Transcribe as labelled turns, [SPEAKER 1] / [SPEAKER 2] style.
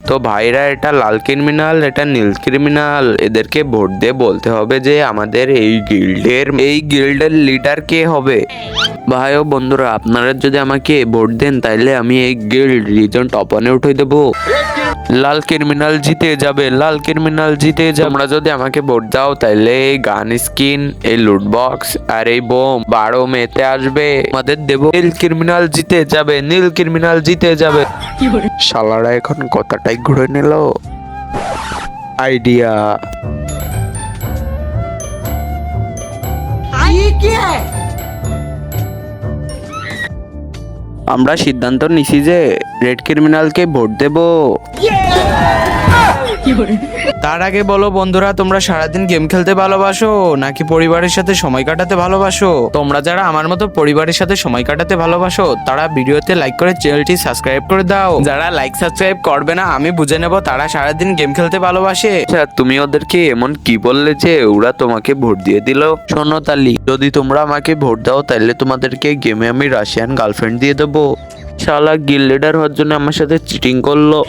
[SPEAKER 1] তো ভাইরা এটা লাল ক্রিমিনাল, এটা নীল ক্রিমিনাল, এদেরকে ভোট দিয়ে বলতে হবে যে আমাদের এই গিল্ডের লিডার কে হবে। ভাই ও বন্ধুরা, আপনারা যদি আমাকে ভোট দেন তাইলে আমি এই গিল্ড রিজন টপ 1-এ উঠে দেবো। লাল ক্রিমিনাল জিতে যাবে, লাল ক্রিমিনাল জিতে যাবে। তোমরা যদি আমাকে ভোট দাও তাইলে এই গান স্কিন, এই লুট বক্স আর এই বোম 12 মেতে আসবে, আমাদের দেব। নীল ক্রিমিনাল জিতে যাবে, নীল ক্রিমিনাল জিতে যাবে। শালারা এখন কথাটাই ঘুরে নিল। আইডিয়া। আমরা সিদ্ধান্ত নিছি যে রেড ক্রিমিনালকে ভোট দেব। তার আগে বলো বন্ধুরা, তোমরা সারাদিন গেম খেলতে ভালোবাসো নাকি পরিবারের সাথে সময় কাটাতে ভালোবাসো? তোমরা যারা আমার মতো পরিবারের সাথে সময় কাটাতে ভালোবাসো তারা ভিডিওতে লাইক করে চ্যানেলটি সাবস্ক্রাইব করে দাও। যারা লাইক সাবস্ক্রাইব করবে না আমি বুঝে নেব তারা সারাদিন গেম খেলতে ভালোবাসে। আচ্ছা, তুমি ওদেরকে এমন কি বললে যে ওরা তোমাকে ভোট দিয়ে দিল? শোনো তালি, যদি তোমরা আমাকে ভোট দাও তাহলে তোমাদেরকে গেমে আমি রাশিয়ান গার্লফ্রেন্ড দিয়ে দেবো। শালা গিল্ড লিডার হওয়ার জন্য আমার সাথে চিটিং করলো।